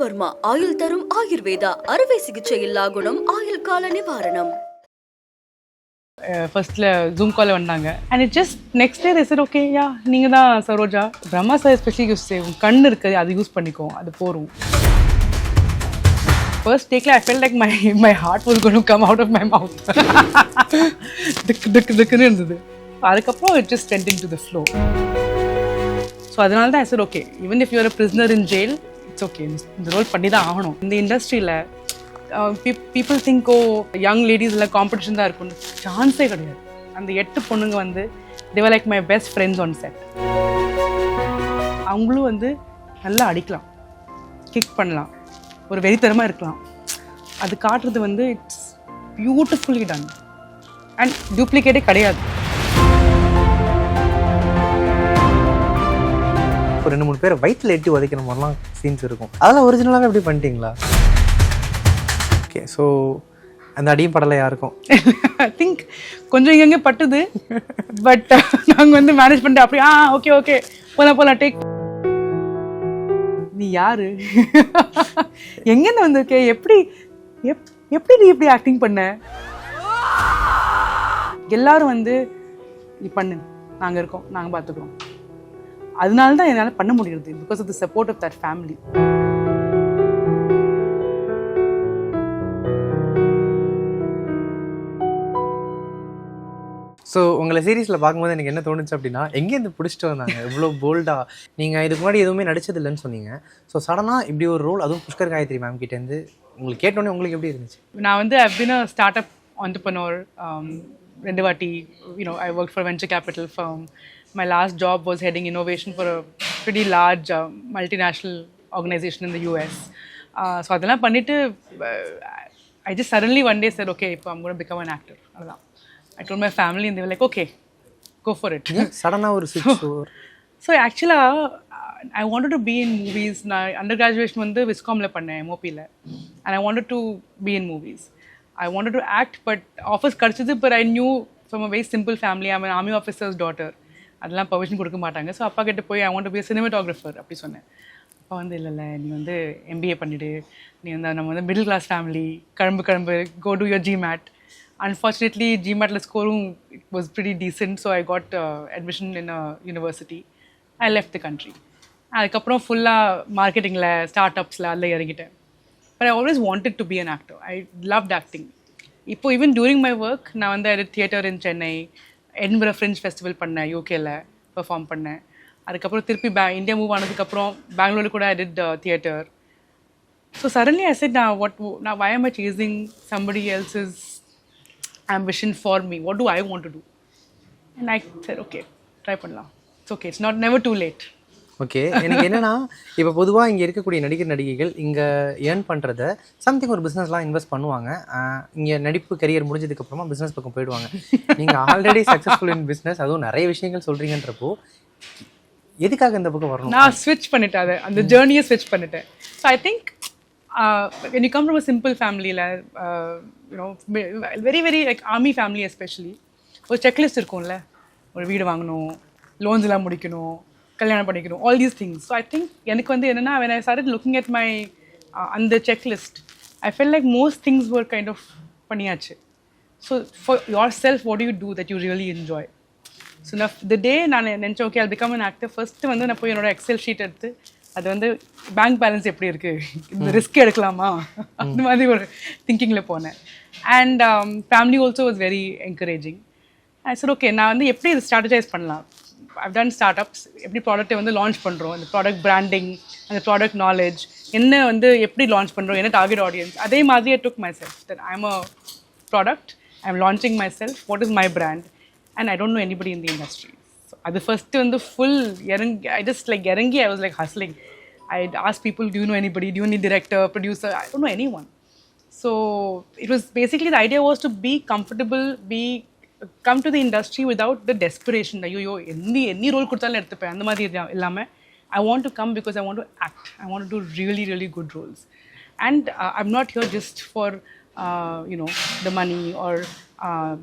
வர்மா ஆயுள் தரும் ஆயுர்வேதா அறுவை சிகிச்சை இல்லா குணம் ஆயுள் கால நிவாரணம். ஃபர்ஸ்ட்ல ஜூம் காலில் வந்தாங்க and it just next day sir okay யா நீங்கள் தான் Saroja Brahma sir especially use செய்வோம் கண் இருக்குது அது யூஸ் பண்ணிக்கோ அது போகும். ஃபர்ஸ்ட் டேக்கில் I felt like my heart was going to come out of my mouth. திக்குன்னு இருந்தது. அதுக்கப்புறம் it just went into the flow. So அதனால தான் I sir okay even if you are a prisoner in jail it's okay இந்த role பண்ணி தான் ஆகணும். இந்த இண்டஸ்ட்ரியில் people think oh young ladies இல்லை காம்படிஷன் தான் இருக்கும்னு சான்ஸே கிடையாது. அந்த 8 பொண்ணுங்க வந்து they were like my best friends on set. அவங்களும் வந்து நல்லா அடிக்கலாம், கிக் பண்ணலாம், ஒரு வெறித்தனமாக இருக்கலாம். அது காட்டுறது வந்து இட்ஸ் பியூட்டிஃபுல்லி டன் அண்ட் டூப்ளிகேட்டே கிடையாது. ஒரு 2-3 பேரை வயிற்றில் எட்டி உதைக்கிற மாதிரிலாம் சீன்ஸ் இருக்கும். அதெல்லாம் ஒரிஜினலாகவே எப்படி பண்ணிட்டீங்களா? ஓகே, ஸோ அந்த அடியும் படலை யாருக்கும் ஐ திங்க் கொஞ்சம் இங்கே பட்டுது. பட் நாங்கள் வந்து மேனேஜ் பண்ணிட்டு அப்படியே ஓகே ஓகே போகலாம் டேக். நீ யாரு, எங்கேருந்து வந்திருக்கே, எப்படி நீ இப்படி ஆக்டிங் பண்ண? எல்லாரும் வந்து நீ பண்ணு, நாங்கள் இருக்கோம், நாங்கள் பார்த்துக்குறோம். அதனால தான் என்னால் பண்ண முடியுது because of the support of that family. So உங்களை சீரீஸில் பார்க்கும்போது எனக்கு என்ன தோணுச்சு அப்படின்னா, எங்கேருந்து பிடிச்சிட்டு வந்தாங்க இவ்வளோ போல்டாக? நீங்கள் இதுக்கு முன்னாடி எதுவுமே நடிச்சதில்லைன்னு சொன்னீங்க. ஸோ சடனாக இப்படி ஒரு ரோல், அதுவும் புஷ்கர் காயத்ரி மேம் கிட்டேருந்து உங்களுக்கு கேட்டோன்னே உங்களுக்கு எப்படி இருந்துச்சு? நான் வந்து I've been a startup entrepreneur. ரெண்டு வாட்டி I worked for a venture capital firm. My last job was heading innovation for a pretty large multinational organization in the US. So அதெல்லாம் பண்ணிட்டு I just suddenly one day said, okay, இப்போ I'm going to become an actor. அதுதான். I told my family and they were like, okay, go for it. சடனாக ஒரு switch over. So actually, I wanted to be in movies. நான் undergraduation வந்து விஸ்காமில் பண்ணேன், MOPல. And I wanted to be in movies. I wanted to act, but offers கிடச்சிது. But I knew from a very simple family. I'm an army officer's daughter. அதெல்லாம் permission கொடுக்க மாட்டாங்க. So அப்பா கிட்ட போய் I want to be a cinematographer அப்படி சொன்னேன். அப்பா வந்து இல்லை நீ வந்து MBA பண்ணிவிடு, நீ வந்து நம்ம வந்து மிடில் கிளாஸ் ஃபேமிலி, கிளம்பு go do your GMAT. Unfortunately, GMAT score was pretty decent, so I got admission in a university. I left the country. அதுக்கப்புறம் ஃபுல்லாக மார்க்கெட்டிங்கில், ஸ்டார்ட்-அப்ஸில் அதில் இறங்கிட்டேன். But I always wanted to be an actor. I loved acting. இப்போ even during my work நான் வந்து I did theatre in Chennai, எடின்பரா French festival பண்ணேன், யூகேல perform பண்ணேன். அதுக்கப்புறம் திருப்பி இந்தியா மூவ் ஆனதுக்கப்புறம் பெங்களூரில் கூட I did theatre. So suddenly I said, now why am I chasing somebody else's ambition for me? What do I want to do? And I said, okay, try பண்ணலாம். It's okay, it's never too late. Okay, எனக்கு என்னென்னா இப்போ பொதுவாக இங்கே இருக்கக்கூடிய நடிகைகள் இங்கே earn பண்ணுறத சம்திங் ஒரு பிஸ்னஸ்லாம் இன்வெஸ்ட் பண்ணுவாங்க. இங்கே நடிப்பு கரியர் முடிஞ்சதுக்கப்புறமா பிஸ்னஸ் பக்கம் போயிடுவாங்க. நீங்கள் ஆல்ரெடி சக்ஸஸ்ஃபுல் இன் பிஸ்னஸ், அதுவும் நிறைய விஷயங்கள் சொல்கிறீங்கன்றப்போ எதுக்காக இந்த பக்கம் வரணும்? நான் ஸ்விட்ச் பண்ணிட்டேன், அந்த ஜேர்னியை ஸ்விட்ச் பண்ணிட்டேன். So I think when you come from a simple family, very very like army family especially, ஒரு செக்லிஸ்ட் இருக்கும்ல, ஒரு வீடு வாங்கணும், லோன்ஸ் எல்லாம் முடிக்கணும், கல்யாணம் பண்ணிக்கணும், all these things. So I think எனக்கு வந்து என்னென்னா when I started looking at my அந்த checklist, I felt like most things were kind of பண்ணியாச்சு. So for yourself, what do you do that you really enjoy? So the day நான் நினச்சேன் okay I'll become an actor, first வந்து நான் போய் என்னோட Excel sheet எடுத்து அது வந்து பேங்க் பேலன்ஸ் எப்படி இருக்குது, இந்த ரிஸ்க் எடுக்கலாமா, அந்த மாதிரி ஒரு திங்கிங்கில் போனேன். And family also was very encouraging. சரி ஓகே நான் வந்து எப்படி இது ஸ்ட்ராட்டஜைஸ் பண்ணலாம். I've done startups, எப்படி ப்ராடக்ட்டை வந்து லான்ச் பண்ணுறோம், இந்த ப்ராடக்ட் பிராண்டிங், அந்த ப்ராடக்ட் நாலேஜ் என்ன வந்து எப்படி லான்ச் பண்ணுறோம், என்ன டார்கெட் ஆடியன்ஸ், அதே மாதிரி I took myself that I'm a product, I'm launching myself, what is my brand, and I don't know anybody in the industry. So அது ஃபர்ஸ்ட்டு வந்து ஃபுல் இறங்கி I was like hustling. I'd ask people, do you know anybody, do you need director, producer, I don't know anyone. So it was basically, the idea was to be comfortable, come to the industry without the desperation. ஐயோ any role கொடுத்தாலும் எடுத்துப்பேன் அந்த மாதிரி இல்லாமல் I want to come because I want to act. I want to do really really good roles. And I'm not here just for the money or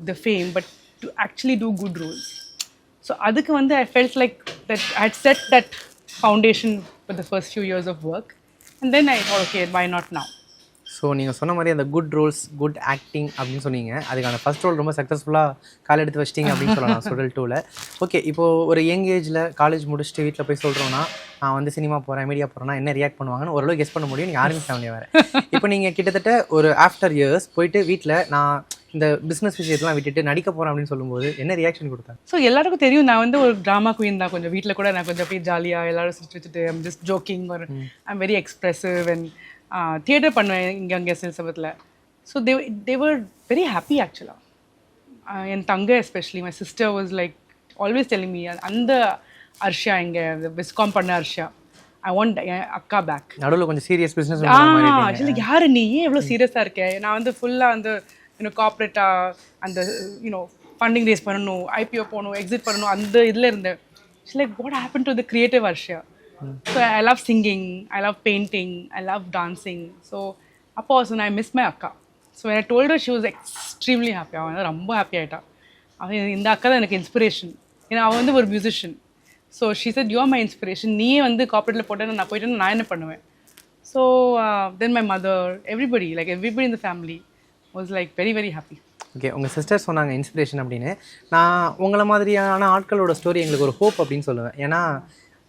the fame, but to actually do good roles. So அதுக்கு வந்து I felt like that I had set that foundation for the first few years of work. And then I thought, okay, why not now? So நீங்கள் சொன்ன மாதிரி அந்த good Rolle's good acting அப்படின்னு சொன்னீங்க. அதுக்கான first role ரொம்ப சக்ஸஸ்ஃபுல்லாக கால் எடுத்து வச்சிட்டிங்க அப்படின்னு சொல்லலாம் சுழல் 2ல். ஓகே, இப்போது ஒரு யங் ஏஜில் காலேஜ் முடிச்சுட்டு வீட்டில் போய் சொல்கிறோன்னா நான் வந்து சினிமா போகிறேன், மீடியா போகிறேன்னா என்ன ரியாக்ட் பண்ணுவாங்கன்னு ஓரளவு கெஸ் பண்ண முடியும். நீங்கள் ஆர்மி ஃபேமிலியாக வேறு. இப்போ நீங்கள் கிட்டத்தட்ட ஒரு ஆஃப்டர் இயர்ஸ் போயிட்டு வீட்டில் நான் இந்த பிஸ்னஸ் விஷயத்தெலாம் விட்டுட்டு நடிக்க போகிறேன் அப்படின்னு சொல்லும்போது என்ன ரியாக்ஷன் கொடுத்தாங்க? ஸோ எல்லாருக்கும் தெரியும் நான் வந்து ஒரு ட்ராமா குயின் தான். கொஞ்சம் வீட்டில் கூட நான் கொஞ்சம் அப்படியே ஜாலியாக எல்லாரும் சிரிச்சு வச்சுட்டு ஐம் ஜஸ்ட் ஜோக்கிங் ஒரு I'm very expressive and theatre பண்ணுவேன் இங்கே சில சமயத்தில். ஸோ தேவர் வெரி ஹாப்பி ஆக்சுவலாக. என் தங்கை especially my sister was like always telling me அந்த அர்ஷா இங்கே விஸ்காம் பண்ண அர்ஷா ஐ வாண்ட் என் அக்கா பேக். நடுவில் கொஞ்சம் சீரியஸ் பிஸ்னஸ் ஆக்சுவலி யாரு நீ ஏன் எவ்வளோ சீரியஸாக இருக்கேன்? நான் வந்து ஃபுல்லாக வந்து கார்பரேட்டாக அந்த ஃபண்டிங் ரேஸ் பண்ணணும், ஐபிஓ போகணும், எக்ஸிட் பண்ணணும், அந்த இதில் இருந்தேன். It's like what happen to the creative Arsha. So I love singing, I love painting, I love dancing. So appo also I miss my akka. So when I told her, she was extremely happy. அவன் வந்து ரொம்ப happy ஆகிட்டா. அவன் இந்த அக்கா தான் எனக்கு inspiration. ஏன்னா அவன் வந்து ஒரு musician. So she said you are my inspiration. நீயே வந்து கார்பரேட்டில் போட்டேன்னு நான் போயிட்டேன்னு நான் என்ன பண்ணுவேன்? So then my mother everybody in the family was like very very happy. Okay, உங்கள் சிஸ்டர் சொன்னாங்க இன்ஸ்பிரேஷன் அப்படின்னு. நான் உங்களை மாதிரியான ஆட்களோட ஸ்டோரி எங்களுக்கு ஒரு ஹோப் அப்படின்னு சொல்லுவேன். ஏன்னா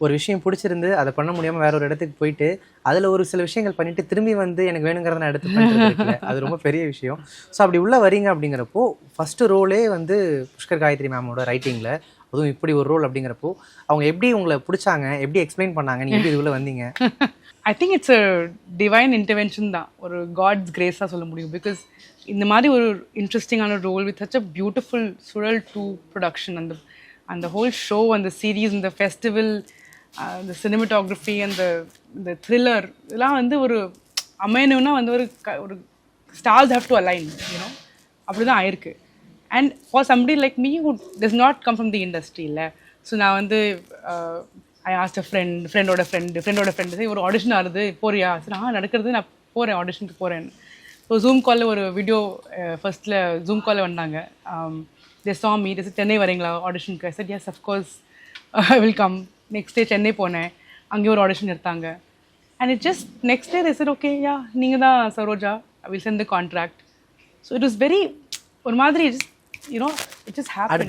ஒரு விஷயம் பிடிச்சிருந்து அதை பண்ண முடியாமல் வேற ஒரு இடத்துக்கு போயிட்டு அதில் ஒரு சில விஷயங்கள் பண்ணிட்டு திரும்பி வந்து எனக்கு வேணுங்கிறத நான் எடுத்து பண்ணுறது அது ரொம்ப பெரிய விஷயம். ஸோ அப்படி உள்ளே வரீங்க அப்படிங்கிறப்போ ஃபஸ்ட்டு ரோலே வந்து புஷ்கர் காயத்ரி மேமோட ரைட்டிங்கில், அதுவும் இப்படி ஒரு ரோல் அப்படிங்கிறப்போ அவங்க எப்படி உங்களை பிடிச்சாங்க, எப்படி எக்ஸ்பிளைன் பண்ணாங்க, நீங்கள் எப்படி இதுக்குள்ளே வந்தீங்க? I think it's a divine intervention தான், ஒரு காட்ஸ் கிரேஸாக சொல்ல முடியும். பிகாஸ் இந்த மாதிரி ஒரு இன்ட்ரெஸ்டிங்கான role with such a beautiful Suzhal 2 production, அந்த ஹோல் ஷோ, அந்த சீரீஸ், இந்த festival, the cinematography and the thriller இதெல்லாம் வந்து ஒரு அமையணும்னா வந்து ஒரு stars have to align, அப்படி தான் ஆயிருக்கு. And for somebody like me who does not come from the industry இல்லை, ஸோ நான் வந்து I asked a friend-ஓட friend சரி ஒரு ஆடிஷன் ஆகுது போறியா? சரி நடக்கிறது, நான் போகிறேன், ஆடிஷனுக்கு போகிறேன். ஸோ ஜூம் காலில் ஒரு வீடியோ ஃபர்ஸ்ட்டில் ஜூம் காலில் வந்தாங்க. they saw me, they said Chennai வரீங்களா ஆடிஷனுக்கு? I said yes of course I will come. Next day Chennai போனேன், அங்கேயும் ஒரு ஆடிஷன் எடுத்தாங்க. And it just next day sir okay யா நீங்கள் தான் Saroja, I will send the contract. So it was very ஒரு மாதிரி இட் ஜஸ்ட் ஹேப்பன்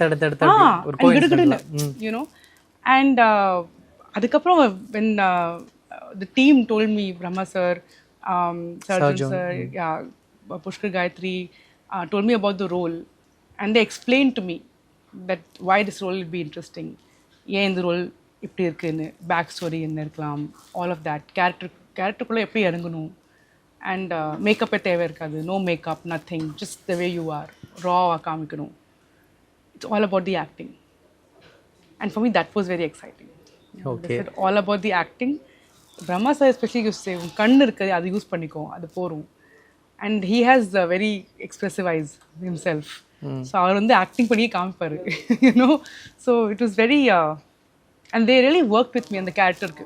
அண்ட் அதுக்கப்புறம் when the team told me, Brahma sir, Surgeon sir, yeah, Pushkar Gayatri told me about the role and they explained to me that why this role will be interesting, ஏன் இந்த role இப்படி இருக்குன்னு, back story என்ன இருக்கலாம், all of that, கேரக்டருக்குள்ளே எப்படி இறங்கணும், and மேக்கப்பே தேவை இருக்காது, no makeup, nothing, just the way you are, ராவாக காமிக்கணும். It's all about the acting. And for me that was very exciting. All about the acting. Brahma sir especially use செய்வோம், கண் இருக்குது அது யூஸ் பண்ணிக்கோ, அது போகிறோம். And he has a very expressive eyes himself. So அவர் வந்து ஆக்டிங் பண்ணியே காமிப்பார். So it was very and they really work with me அந்த கேரக்டருக்கு.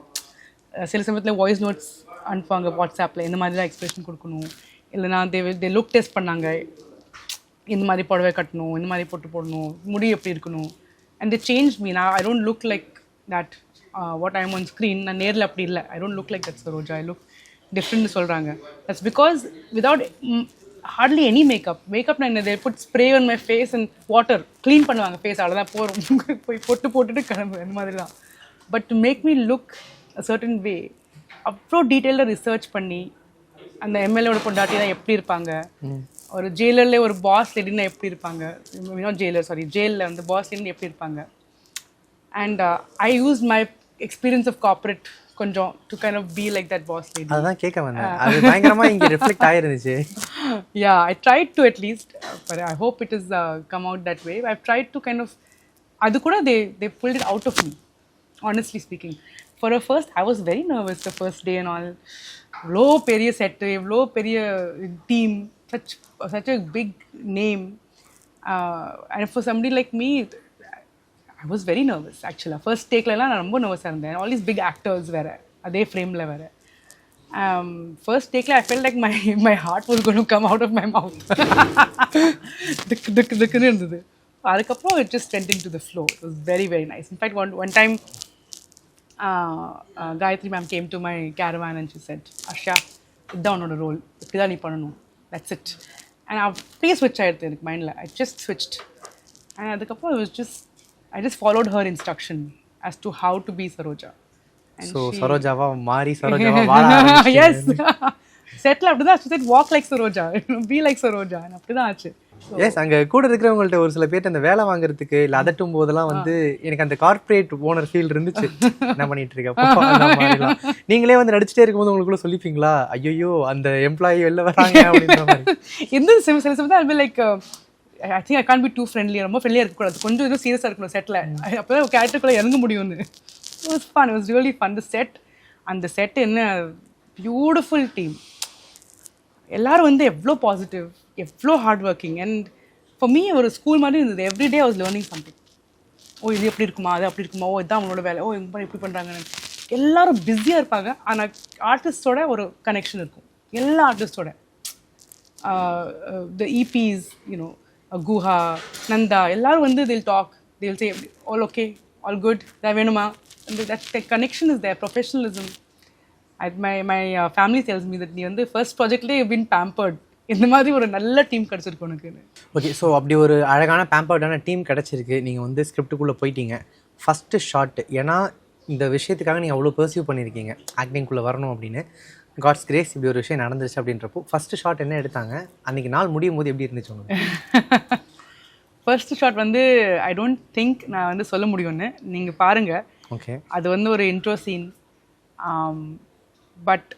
சில சமயத்தில் வாய்ஸ் நோட்ஸ் அனுப்புவாங்க வாட்ஸ்அப்பில், இந்த மாதிரி தான் எக்ஸ்பிரஷன் கொடுக்கணும், இல்லைனா தே லுக் டெஸ்ட் பண்ணாங்க, இந்த மாதிரி புடவை கட்டணும், இந்த மாதிரி போட்டு போடணும், முடி எப்படி இருக்கணும். And they change me. நான் I don't look like that what I'm on screen. நான் நேரில் அப்படி இல்லை. I don't look like that Saroja, I look டிஃப்ரெண்ட்னு சொல்கிறாங்க. That's because without hardly any makeup நான் என்ன, they put spray on my face and water, clean பண்ணுவாங்க face, அவ்வளோதான் போகிறோம், போய் போட்டுட்டு கிளம்பு, அந்த மாதிரி தான். But to make me look a certain way, அவ்வளோ டீட்டெயிலாக ரிசர்ச் பண்ணி, அந்த எம்எல்ஏவோட பொண்டாட்டி தான் எப்படி இருப்பாங்க, ஒரு ஜெயிலர்ல ஒரு பாஸ் லேடினா எப்படி இருப்பாங்க, ஜெயிலில் வந்து பாஸ் லேடின்னு எப்படி இருப்பாங்க. And I use my experience of corporate கொஞ்சம் to kind of be like that boss lady. அதான் கேட்க வந்தேன், அது பயங்கரமா இங்க ரிஃப்ளெக்ட் ஆயிருந்துச்சு. Yeah, I tried to at least, but I hope it has come out that way. I've tried to kind of adu kuda they pulled it out of me, honestly speaking. For a first I was very nervous the first day and all. Low periya set, low periya team, such a big name, and for somebody like me I was very nervous actually. First take la na romba nervous irundhen. All these big actors vera adhe frame la vera. First take la I felt like my heart was going to come out of my mouth. Dikku irundhudu. Adukaprom it just went into the flow. It was very very nice. In fact one time Gayatri ma'am came to my caravan and she said, Asha, இதுதான் உன்னோட role, இப்படி தான் நீ பண்ணணும், that's it. And அப்படியே ஸ்விட்ச் ஆகிடுது எனக்கு மைண்டில். I just switched. அண்ட் அதுக்கப்புறம் I just followed her instruction as to how to be Saroja. So சரோஜாவா மாறி சரோஜாவா வாழ எஸ் செட்டில் அப்படி தான். she said walk like Saroja, be like Saroja. and அப்படி தான் ஆச்சு. எஸ் அங்கே கூட இருக்கிறவங்கள்ட்ட ஒரு சில பேர்ட்டு அந்த வேலை வாங்குறதுக்கு இல்லை அதட்டும் போதெல்லாம் வந்து எனக்கு அந்த கார்பரேட் ஓனர் ஃபீல் இருந்துச்சு. என்ன பண்ணிட்டு இருக்க நீங்களே வந்து நடிச்சுட்டே இருக்கும்போது உங்களுக்குள்ள சொல்லிப்பீங்களா, ஐயோ அந்த எம்ப்ளாயி வெளில வராங்க அப்படின்ற மாதிரி? இந்த சில சமயம் அது like I think I can't be too friendly. ரொம்ப ஃப்ரெண்ட்லியாக இருக்கக்கூடாது, கொஞ்சம் இதுவும் சீரியஸாக இருக்கணும் செட்டில். அப்போ தான் கேரக்டருக்குள்ளே இறங்க முடியும்னு. It was fun, it was really fun. அந்த செட் என்ன பியூட்டிஃபுல் டீம். எல்லாரும் வந்து எவ்வளோ பாசிட்டிவ், எவ்வளோ hard working. And for me ஒரு ஸ்கூல் மாதிரி இருந்தது. Everyday I was learning something. Oh இது எப்படி இருக்குமா, அது அப்படி இருக்குமா, ஓ இதுதான் அவங்களோட வேலை, ஓ இவங்க எப்படி பண்ணுறாங்கன்னு. எல்லாரும் பிஸியாக இருப்பாங்க, ஆனால் ஆர்டிஸ்டோட ஒரு கனெக்ஷன் இருக்கும். எல்லா ஆர்டிஸ்டோட த இபிஸ், யூனோ குஹா, நந்தா, எல்லாரும் வந்து தில் டாக், தில் சே ஆல் ஓகே, ஆல் குட், இதாக வேணுமா. That connection is there. Professionalism. My family tells me that நீ வந்து ஃபர்ஸ்ட் ப்ராஜெக்ட்லேயே யூ பீன் பேம்பர்ட். இந்த மாதிரி ஒரு நல்ல டீம் கிடச்சிருக்கு உனக்கு. ஓகே, ஸோ அப்படி ஒரு அழகான பேம்பர்டான டீம் கிடச்சிருக்கு. நீங்கள் வந்து ஸ்கிரிப்டுக்குள்ளே போயிட்டீங்க. ஃபஸ்ட்டு ஷாட், ஏன்னா இந்த விஷயத்துக்காக நீங்கள் அவ்வளோ பர்சீவ் பண்ணியிருக்கீங்க ஆக்டிங்குள்ளே வரணும் அப்படின்னு. காட்ஸ் கிரேஸ் இப்படி ஒரு விஷயம் நடந்துருச்சு அப்படின்றப்போ ஃபஸ்ட்டு ஷாட் என்ன எடுத்தாங்க? அன்றைக்கி நாள் முடியும் போது எப்படி இருந்துச்சு உங்களுக்கு? ஃபர்ஸ்ட் ஷாட் வந்து ஐ டோன்ட் திங்க் நான் வந்து சொல்ல முடியும்னு. நீங்கள் பாருங்கள். ஓகே, அது வந்து ஒரு இன்ட்ரோ சீன். பட்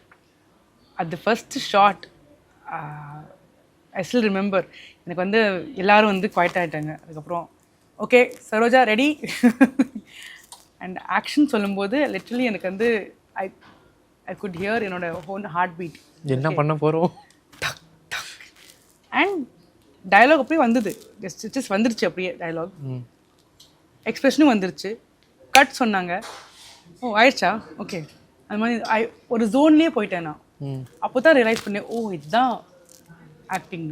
அது first shot I still remember. எனக்கு வந்து எல்லோரும் வந்து குவைட் ஆகிட்டாங்க. அதுக்கப்புறம் okay Saroja ready and action சொல்லும்போது லிட்ரலி எனக்கு வந்து ஐ குட் ஹியர் என்னோட ஹோன் ஹார்ட் பீட். என்ன பண்ண போகிறோம். அண்ட் டயலாக் அப்படியே வந்தது, ஜஸ்ட் வந்துருச்சு. அப்படியே டயலாக் எக்ஸ்பிரஷனும் வந்துருச்சு. கட் சொன்னாங்க, ஓ ஆயிடுச்சா, ஓகே. அது மாதிரி ஒரு ஜோன்லேயே போயிட்டேன் நான். அப்போ தான் ரியலைஸ் பண்ணேன், ஓ இதுதான் acting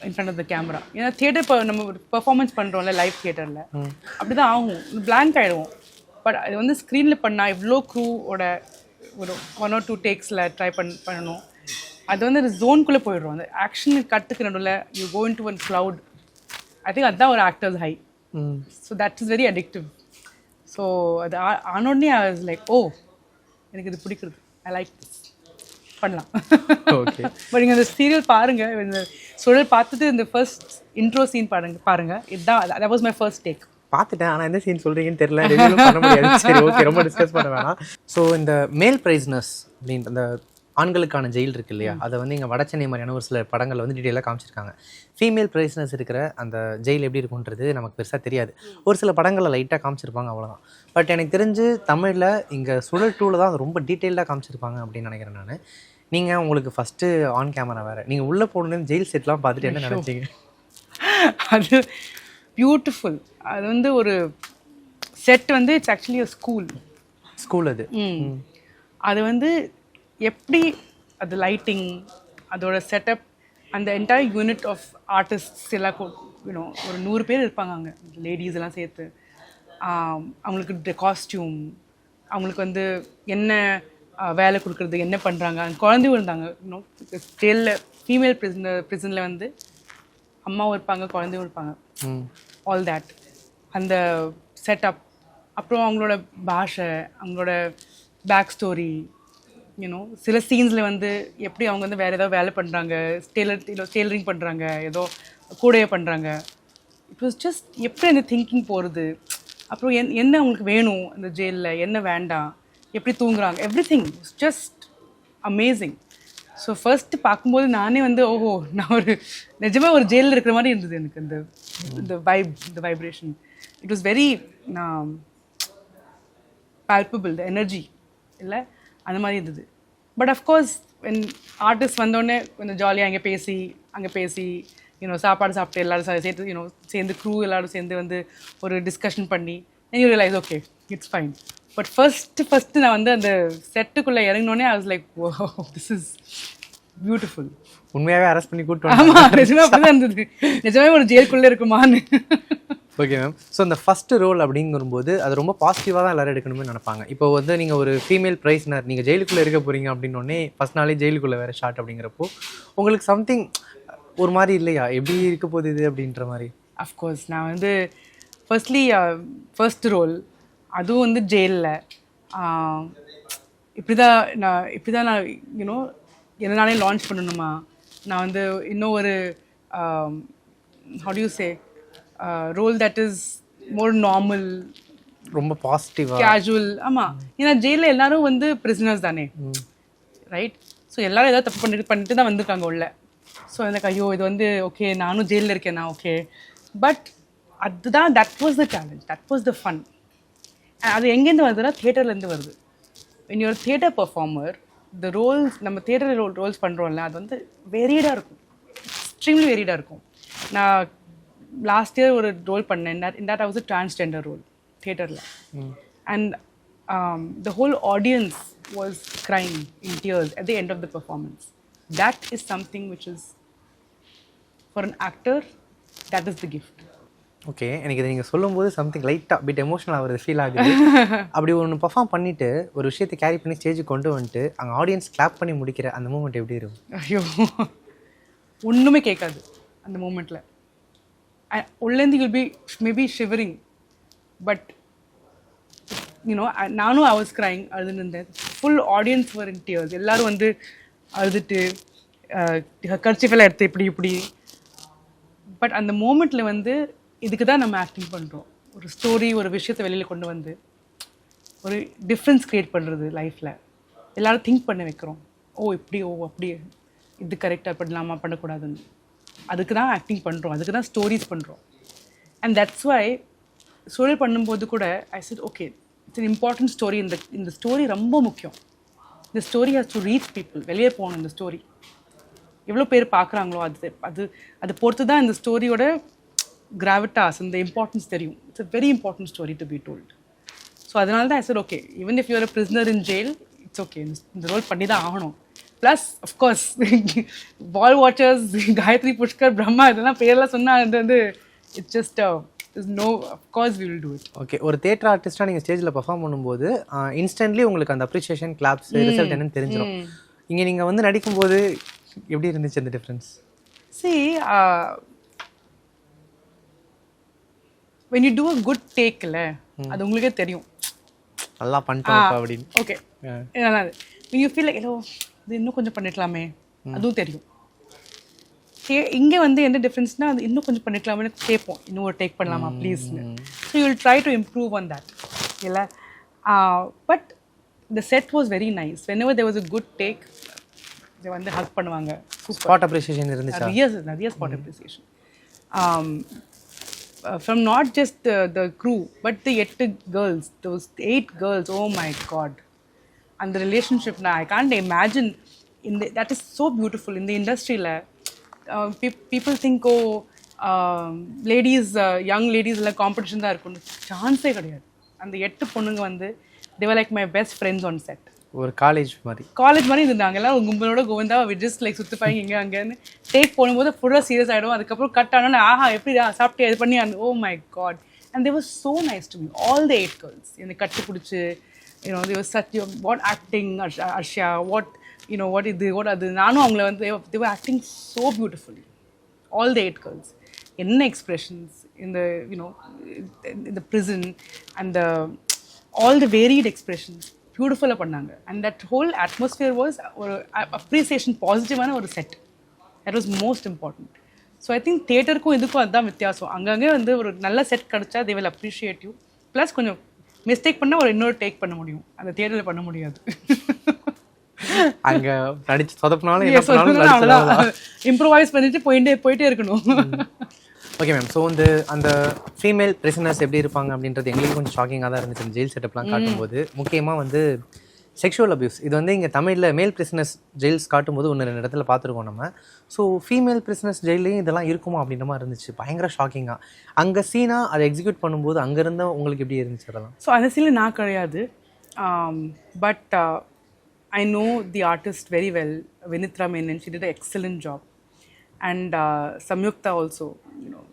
in front of the camera. ஏன்னா தியேட்டர் இப்போ நம்ம பெர்ஃபார்மன்ஸ் பண்ணுறோம்ல லைவ் தியேட்டரில், அப்படி தான் ஆகும், பிளாங்க் ஆகிடுவோம். பட் அது வந்து ஸ்க்ரீனில் பண்ணால் இவ்வளோ க்ரூவோட ஒரு 1 or 2 டேக்ஸில் ட்ரை பண்ணணும். அது வந்து ஒரு ஜோனுக்குள்ளே போயிடுறோம். அந்த ஆக்ஷன் கட்டுக்கு நடுவில் you go into one cloud. I think அதுதான் ஒரு actors high. So that is very addictive. So அது ஆனோடனே ஐ வாஸ் லைக், ஓ எனக்கு இது பிடிக்கிறது, ஐ லைக் திஸ், பண்ணலாம். ஓகே, பட் நீங்கள் அந்த சீரியல் பாருங்கள், இந்த சுழல் பார்த்துட்டு இந்த ஃபர்ஸ்ட் இன்ட்ரோ சீன் பாருங்கள். இதுதான் that was my first take. பார்த்துட்டேன், ஆனால் எந்த சீன் சொல்கிறீங்கன்னு தெரியல, ரிவ்யூலும் பண்ண முடியாது. சரி ஓகே, ரொம்ப டிஸ்கஸ் பண்ண வேணாம். ஸோ இந்த மேல் பிரைஸ்னஸ் அப்படின்ற அந்த ஆண்களுக்கான ஜெயில் இருக்கு இல்லையா, அதை வந்து இங்கே வடச்சென்னை மாதிரியான ஒரு சில படங்களில் வந்து டீட்டெயிலாக காமிச்சிருக்காங்க. ஃபீமேல் பிரைஸ்னஸ் இருக்கிற அந்த ஜெயில் எப்படி இருக்குன்றது நமக்கு பெருசாக தெரியாது. ஒரு சில படங்களில் லைட்டாக காமிச்சிருப்பாங்க, அவ்வளோதான். பட் எனக்கு தெரிஞ்சு தமிழில் இங்கே சுழல் 2ல் தான் அது ரொம்ப டீட்டெயில்டாக காமிச்சிருப்பாங்க அப்படின்னு நினைக்கிறேன் நான். நீங்கள் உங்களுக்கு ஃபஸ்ட்டு ஆன் கேமரா வேறு, நீங்கள் உள்ளே போகணுன்னு ஜெயில் செட்லாம் பார்த்துட்டு என்ன நினச்சிங்க? அது பியூட்டிஃபுல். அது வந்து ஒரு செட் வந்து இட்ஸ் ஆக்சுவலி ஒரு ஸ்கூல். அது வந்து எப்படி அது லைட்டிங், அதோட செட்டப், அந்த என்டையர் யூனிட் ஆஃப் ஆர்டிஸ்ட்ஸ் எல்லாம் யூனோ ஒரு 100 பேர் இருப்பாங்க அங்கே, லேடிஸ் எல்லாம் சேர்த்து. அவங்களுக்கு காஸ்டியூம், அவங்களுக்கு வந்து என்ன வேலை கொடுக்குறது, என்ன பண்ணுறாங்க. அந்த குழந்தையும் இருந்தாங்க. இன்னும் ஜெயிலில் ஃபீமேல் ப்ரிசனில் வந்து அம்மாவும் இருப்பாங்க, குழந்தையும் இருப்பாங்க. ஆல் தேட், அந்த செட்டப், அப்புறம் அவங்களோட பாஷை, அவங்களோட பேக் ஸ்டோரி, யூனோ சில சீன்ஸில் வந்து எப்படி அவங்க வந்து வேறு ஏதோ வேலை பண்ணுறாங்க, டெய்லரிங் பண்ணுறாங்க, ஏதோ கூடையே பண்ணுறாங்க. இட் வாஸ் ஜஸ்ட் எப்படி அந்த திங்கிங் போகிறது. அப்புறம் என்ன அவங்களுக்கு வேணும் அந்த ஜெயிலில், என்ன வேண்டாம், எப்படி தூங்குறாங்க, every thing just amazing. So first பார்க்கும்போது நானே வந்து ஓஹோ, நான் ஒரு நிஜமாக ஒரு ஜெயிலில் இருக்கிற மாதிரி இருந்தது எனக்கு. இந்த vibration it was very palpable, the energy இல்லை அந்த மாதிரி இருந்தது. பட் அஃப்கோர்ஸ் ஆர்டிஸ்ட் வந்தோடனே கொஞ்சம் ஜாலியாக அங்கே பேசி யூனோ சாப்பாடு சாப்பிட்டு எல்லோரும் சேர்த்து யூனோ சேர்ந்து க்ரூ எல்லோரும் சேர்ந்து வந்து ஒரு டிஸ்கஷன் பண்ணி you realise okay it's fine. But first நான் வந்து அந்த செட்டுக்குள்ளே இறங்கினோடனே I was like, oh this is beautiful. உண்மையாகவே அரெஸ்ட் பண்ணி கூப்பிட்டு ஆமாம், நிஜமாக அப்படி தான் இருந்தது. நிஜமே ஒரு ஜெயிலுக்குள்ளே இருக்குமான்னு. Okay ma'am. ஸோ அந்த ஃபஸ்ட்டு ரோல் அப்படிங்கும்போது அது ரொம்ப பாசிட்டிவாக தான் எல்லோரும் எடுக்கணும்னு நினைப்பாங்க. இப்போ வந்து நீங்கள் ஒரு ஃபீமேல் ப்ரைஸ்னர், நீங்கள் ஜெயிலுக்குள்ளே இருக்க போகிறீங்க அப்படின்னோடனே ஃபஸ்ட் நாளே ஜெயிலுக்குள்ளே வேறு ஷாட் அப்படிங்கிறப்போ உங்களுக்கு சம்திங் ஒரு மாதிரி இல்லையா, எப்படி இருக்க போகுது இது அப்படின்ற மாதிரி? அஃப்கோர்ஸ் நான் வந்து ஃபர்ஸ்ட் ரோல், அதுவும் வந்து ஜெயிலில் இப்படி தான் நான் யூனோ என்ன நானே லான்ச் பண்ணணுமா, நான் வந்து இன்னும் ஒரு how do you say role that is more normal, ரொம்ப பாசிட்டிவாக கேஷுவல். ஆமாம், ஏன்னா ஜெயிலில் எல்லாரும் வந்து பிரிசனர்ஸ் தானே, ரைட்? ஸோ எல்லாரும் ஏதாவது தப்பு பண்ணிட்டு தான் வந்திருக்காங்க உள்ள. ஸோ எனக்கு ஐயோ இது வந்து ஓகே நானும் ஜெயிலில் இருக்கேன் நான், ஓகே. பட் அதுதான் that was the challenge, that was the fun. அது எங்கேருந்து வருதுன்னா தியேட்டர்லேருந்து வருது. when you're a theatre performer, the roles நம்ம தியேட்டர் ரோல்ஸ் பண்ணுறோம்ல, அது வந்து வெரியடாக இருக்கும், எக்ஸ்ட்ரீம்லி வெரியடாக இருக்கும். நான் லாஸ்ட் இயர் ஒரு ரோல் பண்ணேன், in that I was a transgender role தியேட்டரில். And the whole audience was crying in tears at the end of the performance. That is something which is, for an actor, that is the gift. Okay, எனக்கு இதை நீங்கள் சொல்லும்போது something லைட்டாக bit emotional ஆகிறது feel ஆகுது. அப்படி ஒன்று perform பண்ணிவிட்டு ஒரு விஷயத்தை கேரி பண்ணி ஸ்டேஜுக்கு கொண்டு வந்துட்டு அங்கே ஆடியன்ஸ் கிளாப் பண்ணி முடிக்கிற அந்த மூமெண்ட் எப்படி இருக்கும்? ஐயோ, ஒன்றுமே கேட்காது அந்த மூமெண்ட்டில். உள்ளேருந்து will be maybe shivering, but you know I was crying, அழுதுன்னு இருந்தேன். Full audience were in tears. எல்லோரும் வந்து அழுதுட்டு கர்ச்சிஃபெல்லாம் எடுத்து இப்படி. பட் அந்த மூமெண்ட்டில் வந்து இதுக்கு தான் நம்ம ஆக்டிங் பண்ணுறோம். ஒரு ஸ்டோரி, ஒரு விஷயத்தை வெளியில் கொண்டு வந்து ஒரு டிஃப்ரென்ஸ் க்ரியேட் பண்ணுறது லைஃப்பில். எல்லோரும் திங்க் பண்ண வைக்கிறோம். இப்படி அப்படி, இது கரெக்டாக பண்ணலாமா பண்ணக்கூடாதுன்னு. அதுக்கு தான் ஆக்டிங் பண்ணுறோம், அதுக்கு தான் ஸ்டோரிஸ் பண்ணுறோம். அண்ட் தட்ஸ் வை ஸ்டோரி பண்ணும்போது கூட ஐ set okay, it's an important story. இந்த ஸ்டோரி ரொம்ப முக்கியம். இந்த story has to reach people. வெளியே போகணும் இந்த ஸ்டோரி. எவ்வளோ பேர் பார்க்குறாங்களோ அது பொறுத்து தான் இந்த ஸ்டோரியோட கிராவிட்டாஸ், இந்த இம்பார்ட்டன்ஸ் தெரியும். It's a very important story to be told. So அதனால தான் ஐ said okay, even if you are a prisoner in jail, it's okay, இந்த ரோல் பண்ணி தான் ஆகணும். Plus of course wall watchers, Gayathri, Pushkar, Brahma, இதெல்லாம் பேரெல்லாம் சொன்னால் அது வந்து it's just no, of course we will do it. Okay, ஒரு தியேட்டர் ஆர்டிஸ்ட்டாக நீங்கள் ஸ்டேஜில் பர்ஃபார்ம் பண்ணும்போது இன்ஸ்டன்ட்லி உங்களுக்கு அந்த அப்ரிஷியேஷன், கிளாப்ஸ், ரிசல்ட் என்னன்னு தெரிஞ்சிடும். இங்கே நீங்கள் வந்து நடிக்கும்போது எப்படி இருந்துச்சு அந்த difference? See, when you do a good take, அது உங்களுக்கே தெரியும் நல்லா பண்ணிட்டோம் அப்படின்னு. Okay, when you feel like இது இன்னும் கொஞ்சம் பண்ணிக்கலாமே, அதுவும் தெரியும். இங்கே வந்து என்ன டிஃப்ரென்ஸ்னால், அது இன்னும் கொஞ்சம் பண்ணிக்கலாமே கேட்போம், இன்னும் ஒரு டேக் பண்ணலாமா ப்ளீஸ்னு. So you will try to improve on that இல்லை. But the set was very nice. whenever there was a good take, they வந்து ஹக் பண்ணுவாங்க. ஸ்பாட் அப்ரிசியேஷன் இருந்துச்சு. நிறைய spot appreciation from not just the crew, but the 8 girls, those 8 girls, oh my god. And the relationship now, I can't imagine. That is so beautiful in the industry. People think, ladies, young ladies, competition தான் இருக்கும். சான்ஸே கிடையாது. அந்த 8 பொண்ணுங்க வந்து they were like my best friends on set. ஒரு college மாதிரி இருந்தாங்க. எல்லாம் கும்பலோட கோவிந்தா ஜஸ்ட் லைக் சுற்றுப்பாங்க இங்கே அங்கேன்னு. டேக் போடும்போது ஃபுல்லாக சீரியஸ் ஆகிடும். அதுக்கப்புறம் கட் ஆனோன்னு எப்படி சாப்பிட்டு இது பண்ணி oh my god. And they was so nice to me, all the 8 girls. எனக்கு கட்டு பிடிச்சி they was such what acting, அர்ஷா வாட் வாட் இது வாட் அது. நானும் அவங்கள வந்து they were acting so beautifully, all the 8 girls. என்ன எக்ஸ்பிரஷன்ஸ் இந்த prison and all the varied expressions பியூட்டிஃபுல்லாக பண்ணாங்க. And that whole atmosphere was ஒரு அப்ரிசியேஷன், பாசிட்டிவான ஒரு set. That was most important. So I think தியேட்டருக்கும் இதுக்கும் அதுதான் வித்தியாசம். அங்கங்கே வந்து ஒரு நல்ல செட் கிடச்சா they will appreciate you. Plus கொஞ்சம் மிஸ்டேக் பண்ணால் ஒரு இன்னொரு டேக் பண்ண முடியும், அந்த தியேட்டரில் பண்ண முடியாது. அங்கே நடிச்சு சொதப்பினாலும் இம்ப்ரூவைஸ் பண்ணிட்டு போயிட்டே இருக்கணும். Okay ma'am. ஸோ வந்து அந்த ஃபீமேல் பிரிசனர்ஸ் எப்படி இருப்பாங்க அப்படின்றது எங்களுக்கு கொஞ்சம் ஷாக்கிங்காக தான் இருந்துச்சு அந்த ஜெயில் செட்டப்லாம் காட்டும்போது. முக்கியமாக வந்து செக்ஷுவல் அப்யூஸ், இது வந்து இங்கே தமிழில் மேல் பிரிசனர்ஸ் ஜெயில்ஸ் காட்டும்போது 1-2 இடத்துல பார்த்துருக்கோம் நம்ம. ஸோ ஃபீமேல் பிரிசனர்ஸ் ஜெயிலையும் இதெல்லாம் இருக்குமா அப்படின்ற மாதிரி இருந்துச்சு, பயங்கர ஷாக்கிங்காக. அங்கே சீனாக அதை எக்ஸிக்யூட் பண்ணும்போது அங்கே இருந்தால் உங்களுக்கு எப்படி இருந்துச்சு அதெல்லாம்? ஸோ அந்த சீனில் நான் கிடையாது, but I know the artist very well. Vinithra Menon, she did an excellent job. And Samyuktha also,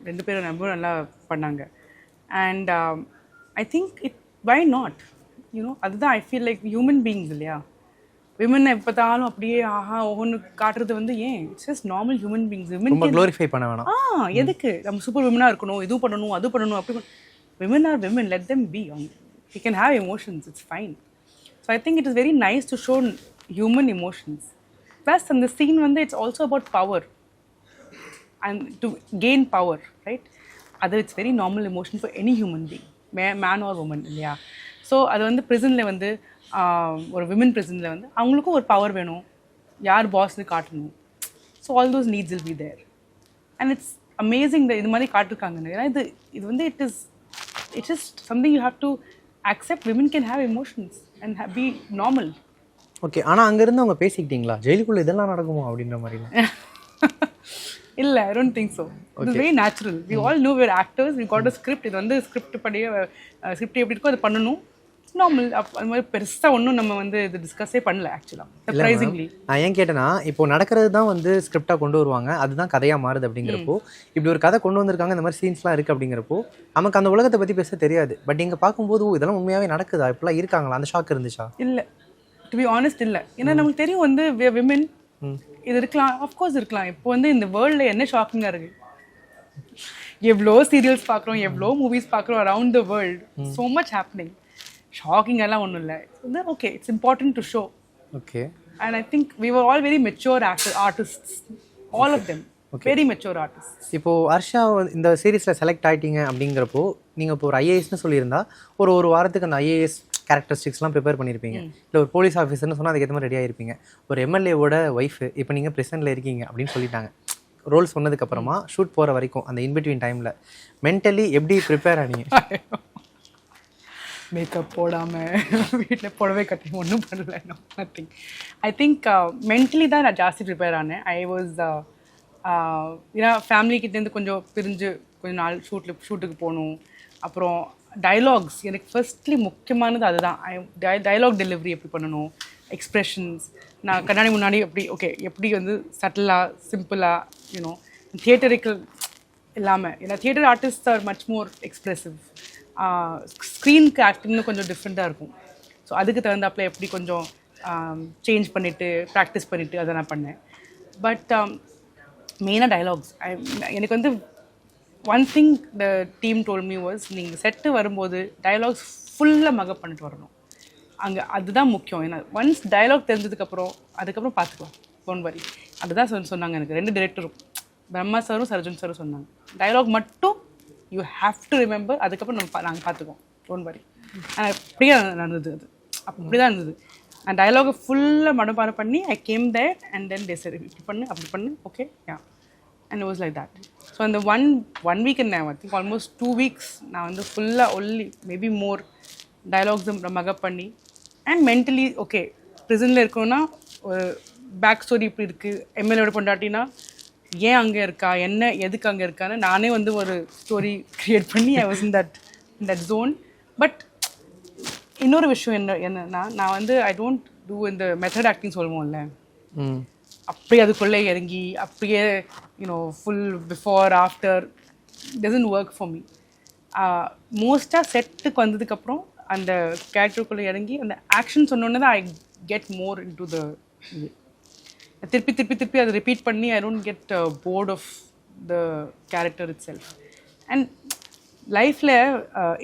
2 பேரும் ரொம்ப நல்லா பண்ணாங்க. And I think why not, அதுதான் I feel like human beings இல்லையா. விமன் எப்போதாலும் அப்படியே ஆஹா ஒவ்வொன்று காட்டுறது வந்து ஏன், it's just normal human beings. ரொம்ப க்ளோரிஃபை பண்ண வேணாம். எதுக்கு நம்ம சூப்பர் விமனாக இருக்கணும், இதுவும் பண்ணணும் அது பண்ணணும் அப்படி. Women are women, let them be. You can have emotions, it's fine. So I think it is very nice to show human emotions. Plus அந்த சீன் வந்து it's also about power and to gain power, right? அது it's very normal emotion for any human being, man or woman இல்லையா. ஸோ அது வந்து ப்ரிசனில் வந்து ஒரு women ப்ரிசனில் வந்து அவங்களுக்கும் ஒரு பவர் வேணும், யார் பாஸ்னு காட்டணும். So all those needs will be there and it's amazing. இது மாதிரி காட்டிருக்காங்க. ஏன்னா இது வந்து it is something you have to accept. Women can have emotions and be normal. Okay, ஆனால் அங்கேருந்து அவங்க பேசிக்கிட்டீங்களா ஜெயிலுக்குள்ளே இதெல்லாம் நடக்குமோ அப்படின்ற மாதிரி? இல்லை, I don't think so. It's very natural. We all know we're actors, we got a script. இது வந்து ஸ்கிரிப்ட் படியே ஸ்கிரிப்ட் எப்படி இருக்கோ அது பண்ணணும், நார்மல். அது மாதிரி பெருசாக ஒன்றும் நம்ம வந்து இது டிஸ்கஸே பண்ணல ஆக்சுவலாக, சர்ப்ரைசிங்லி. நான் ஏன் கேட்டேன்னா, இப்போ நடக்கிறது தான் வந்து ஸ்கிரிப்டாக கொண்டு வருவாங்க, அதுதான் கதையாக மாறுது அப்படிங்கிறப்போ, இப்படி ஒரு கதை கொண்டு வந்திருக்காங்க, இந்த மாதிரி சீன்ஸ்லாம் இருக்குது அப்படிங்கிறப்போ நமக்கு அந்த உலகத்தை பற்றி பேச தெரியாது. பட் இங்கே பார்க்கும்போது இதெல்லாம் உண்மையாகவே நடக்குதா, இப்படிலாம் இருக்காங்களா, அந்த ஷாக் இருந்துச்சா? இல்லை, டு பி ஆனஸ்ட் இல்லை. ஏன்னா நமக்கு தெரியும் வந்து விமன் இது இருக்கலாம், ஆஃப்கோர்ஸ் இருக்கலாம். இப்போ வந்து இந்த வேர்ல்டில் என்ன ஷாக்கிங்காக இருக்குது, எவ்வளோ சீரியல்ஸ் பார்க்குறோம், எவ்வளோ மூவிஸ் பார்க்குறோம் around the world, so much happening. Shocking எல்லாம் ஒன்றும் இல்லை. Okay, it's important to show. Okay. And I think we were all very mature artists, all of them very mature artist. இப்போது ஹர்ஷா இந்த சீரீஸில் செலக்ட் ஆகிட்டீங்க அப்படிங்கிறப்போ, நீங்கள் இப்போ ஒரு ஐஏஎஸ்னு சொல்லியிருந்தா ஒரு வாரத்துக்கு அந்த ஐஏஎஸ் கேரக்டரிஸ்டிக்ஸ்லாம் ப்ரிப்பேர் பண்ணியிருப்பீங்க. இல்லை ஒரு போலீஸ் ஆஃபீஸர்னு சொன்னால் அதுக்கேற்ற மாதிரி ரெடியாக இருப்பீங்க. ஒரு எம்எல்ஏவோட ஒய்ஃபு இப்போ நீங்கள் ப்ரெசென்ட்டில் இருக்கீங்க அப்படின்னு சொல்லிட்டாங்க. ரோல் சொன்னதுக்கப்புறமா ஷூட் போகிற வரைக்கும் அந்த இன்பிட்வீன் டைமில் மென்டலி எப்படி ப்ரிப்பேர் ஆனீங்க? மேக்கப் போடாமல் வீட்டில் புடவை கட்டி ஒன்றும் பண்ணல, நத்திங். ஐ திங்க் மென்டலி தான் நான் ஜாஸ்தி ப்ரிப்பேர் ஆனேன். ஐ வாஸ் ஏன்னா ஃபேமிலிக்கிட்டேருந்து கொஞ்சம் பிரிஞ்சு கொஞ்சம் நாள் ஷூட்டுக்கு போகணும். அப்புறம் டைலாக்ஸ் எனக்கு ஃபர்ஸ்ட்லி முக்கியமானது அதுதான். டைலாக் டெலிவரி எப்படி பண்ணணும், எக்ஸ்ப்ரெஷன்ஸ். நான் கண்ணாடி முன்னாடி எப்படி வந்து சட்டிலாக சிம்பிளாக தியேட்டரிக்கல் இல்லாமல். ஏன்னா theatre artist are much more expressive. ஸ்க்ரீனுக்கு ஆக்டிங்னு கொஞ்சம் டிஃப்ரெண்ட்டாக இருக்கும். ஸோ அதுக்கு தகுந்தாப்பில் எப்படி கொஞ்சம் சேஞ்ச் பண்ணிவிட்டு ப்ராக்டிஸ் பண்ணிவிட்டு அதை நான் பண்ணேன். பட் மெயினாக டைலாக்ஸ். எனக்கு வந்து one thing the team told me was, நீங்கள் செட்டு வரும்போது டைலாக்ஸ் ஃபுல்லாக மகப் பண்ணிட்டு வரணும். அங்கே அதுதான் முக்கியம். ஏன்னா ஒன்ஸ் டைலாக் தெரிஞ்சதுக்கப்புறம் அதுக்கப்புறம் பார்த்துக்கலாம், டோன்ட் வரி. அதுதான் சொன்னாங்க எனக்கு 2 டிரெக்டரும், பிரம்மா சாரும் சர்ஜன் சாரும் சொன்னாங்க. டைலாக் மட்டும் யூ ஹாவ் டு ரிமெம்பர், அதுக்கப்புறம் நாங்கள் பார்த்துக்குவோம், டோன்ட் வரி. ஆனால் அப்படியே நடந்தது, அது அப்படி தான் இருந்தது. அந்த டைலாகை ஃபுல்லாக மனப்பாடம் பண்ணி I came there and then டே சரி இப்படி பண்ணு அப்படி பண்ணு, okay yeah. And it was like that. So in the one week and now, I think almost 2 weeks, நான் வந்து ஃபுல்லாக only maybe more dialogues மகப் பண்ணி அண்ட் மென்டலி ஓகே ப்ரிசனில் இருக்கோன்னா ஒரு பேக் ஸ்டோரி இப்படி இருக்குது, எம்எல்ஏட பொண்டாட்டினா ஏன் அங்கே இருக்கா, என்ன எதுக்கு அங்கே இருக்கான்னு நானே வந்து ஒரு ஸ்டோரி க்ரியேட் பண்ணி I was in that zone. But இன்னொரு விஷயம் என்னன்னா, நான் வந்து ஐ டோன்ட் டூ இந்த மெத்தட் ஆக்டிங் சொல்லுவோம்ல, அப்படியே அதுக்குள்ளே இறங்கி அப்படியே full before after doesn't work for me. மோஸ்ட்டாக செட்டுக்கு வந்ததுக்கப்புறம் அந்த கேரக்டருக்குள்ளே இறங்கி அந்த ஆக்ஷன் சொன்னோன்னே தான் I get more in to the இது. திருப்பி அதை ரிப்பீட் பண்ணி I don't get bored of the character itself. And லைஃப்பில்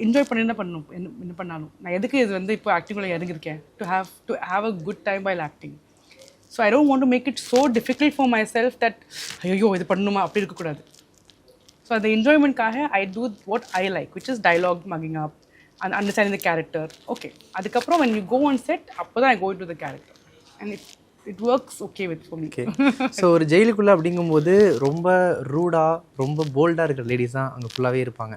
என்ஜாய் பண்ணி தான் பண்ணணும். என்ன பண்ணாலும் நான் எதுக்கு இது வந்து இப்போ ஆக்டிங்குள்ளே இறங்கியிருக்கேன், to have a good time while acting. So I don't want to make it so difficult for my self that ஐயோ இது பண்ணணுமா அப்படி இருக்கக்கூடாது. ஸோ அந்த என்ஜாய்மெண்ட்காக I do what I like, which is dialogue making up and understanding the character. Okay, அதுக்கப்புறம் when you go on set, அப்போ தான் I go into the character and it works okay with for me. Okay. So ஒரு ஜெயிலுக்குள்ளே அப்படிங்கும்போது ரொம்ப ரூடாக ரொம்ப போல்டாக இருக்கிற ladies தான் அங்கே ஃபுல்லாகவே இருப்பாங்க.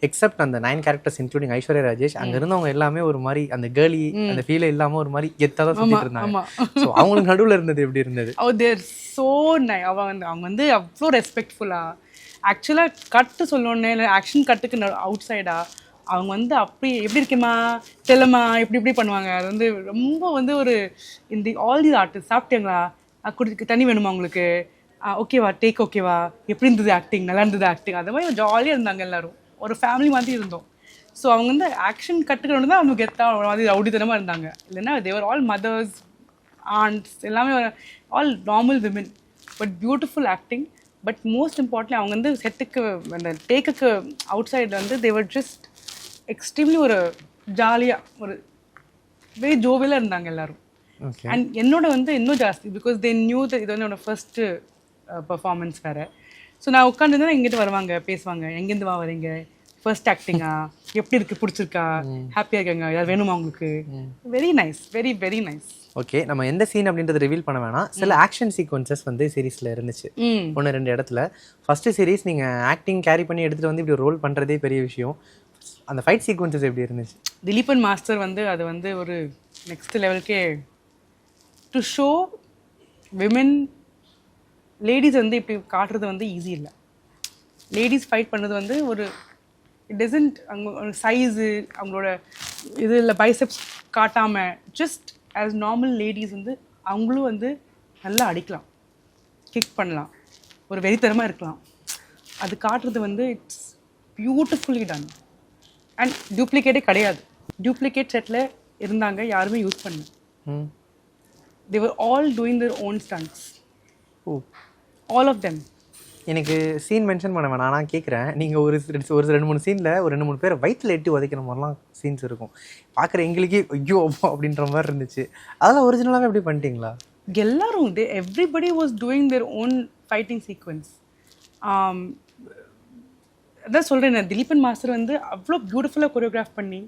எக்ஸப்ட் அந்த 9 கேரக்டர்ஸ் இன்க்ளூடிங் ஐஸ்வர்யா ராஜேஷ், அங்கே இருந்தவங்க எல்லாமே ஒரு மாதிரி அந்த கேர்லி அந்த ஃபீலே இல்லாமல் ஒரு மாதிரி கெத்தாக தான் சுற்றிட்டு இருந்தாங்க. ஸோ அவங்களுக்கு நடுவில் இருந்தது எப்படி இருந்தது? தேர் ஸோ அவங்க வந்து அவ்வளோ ரெஸ்பெக்ட்ஃபுல்லாக. ஆக்சுவலாக கட்டு சொல்லணுன்னே இல்லை, ஆக்ஷன் கட்டுக்கு அவுட் சைடாக அவங்க வந்து அப்படி எப்படி இருக்கேம்மா செல்லம்மா இப்படி பண்ணுவாங்க. அது வந்து ரொம்ப வந்து ஒரு இந்த ஆல் தி ஆர்டிஸ்ட் சாப்பிட்டீங்களா, குடிக்க தண்ணி வேணுமா உங்களுக்கு, ஓகேவா டேக் ஓகேவா, எப்படி இருந்தது ஆக்டிங், நல்லா இருந்தது ஆக்டிங், அந்த மாதிரி ஜாலியாக இருந்தாங்க எல்லோரும். ஒரு ஃபேமிலி மாதிரி இருந்தோம். ஸோ அவங்க வந்து ஆக்ஷன் கற்றுக்கணும் தான் அவங்க கெத்தாக மாதிரி ரவுடித்தனமாக இருந்தாங்க. இல்லைன்னா தேவர் ஆல் மதர்ஸ், ஆண்ட்ஸ், எல்லாமே all normal women, but beautiful acting. But most இம்பார்ட்லி அவங்க வந்து செட்டுக்கு அந்த டேக்குக்கு அவுட் சைடில் வந்து தேவர் ஜஸ்ட் எக்ஸ்ட்ரீம்லி ஒரு ஜாலியாக ஒரு வெரி ஜோவியலாக இருந்தாங்க எல்லாரும். அண்ட் என்னோட வந்து இன்னும் ஜாஸ்தி, பிகாஸ் தே நியூ இது வந்து என்னோட ஃபர்ஸ்ட்டு பர்ஃபார்மன்ஸ் வேறு. ஸோ நான் உட்காந்துருந்தா எங்கிட்ட வருவாங்க, பேசுவாங்க, எங்கேருந்து வரீங்க, ஃபர்ஸ்ட் ஆக்டிங்கா, எப்படி இருக்கு, பிடிச்சிருக்கா, ஹாப்பியாக இருக்காங்க, ஏதாவது வேணுமா உங்களுக்கு. Very nice, very very nice. Okay, நம்ம எந்த சீன் அப்படின்றத ரிவீல் பண்ண வேணாம். சில ஆக்ஷன் சீக்வன்சஸ் வந்து சீரீஸில் இருந்துச்சு 1-2 இடத்துல. ஃபர்ஸ்ட் சீரீஸ் நீங்கள் ஆக்டிங் கேரி பண்ணி எடுத்துகிட்டு வந்து இப்படி ரோல் பண்ணுறதே பெரிய விஷயம். அந்த ஃபைட் சீக்வன்சஸ் எப்படி இருந்துச்சு? திலீபன் மாஸ்டர் வந்து அது வந்து ஒரு நெக்ஸ்ட் லெவலுக்கே டு ஷோ விமென், லேடிஸ் வந்து இப்படி காட்டுறது வந்து ஈஸி இல்லை. லேடிஸ் ஃபைட் பண்ணுறது வந்து ஒரு இட் டசன்ட் அவங்க சைஸு அவங்களோட இது இல்லை பைசெப்ஸ் காட்டாமல் ஜஸ்ட் ஆஸ் நார்மல் லேடிஸ் வந்து அவங்களும் வந்து நல்லா அடிக்கலாம், கிக் பண்ணலாம், ஒரு வெறித்தனமாக இருக்கலாம். அது காட்டுறது வந்து இட்ஸ் பியூட்டிஃபுல்லி டன். அண்ட் டூப்ளிகேட்டே கிடையாது. டூப்ளிகேட் செட்டில் இருந்தாங்க, யாருமே யூஸ் பண்ணல. they were all doing their own stunts. all of them. எனக்கு சீன் மென்ஷன் பண்ண வேணாம், நான் கேட்குறேன். நீங்கள் ஒரு 2-3 சீனில் ஒரு 2-3 பேரை வயிற்றில் எட்டி உதைக்கிற மாதிரிலாம் சீன்ஸ் இருக்கும். பார்க்குற எங்களுக்கே ஐயோ அப்படின்ற மாதிரி இருந்துச்சு. அதெல்லாம் ஒரிஜினலாகவே எப்படி பண்ணிட்டீங்களா? எல்லாரும் everybody was doing their own fighting sequence. அதான் சொல்கிறேன், திலீபன் மாஸ்டர் வந்து அவ்வளோ பியூட்டிஃபுல்லாக கொரியோகிராஃப் பண்ணி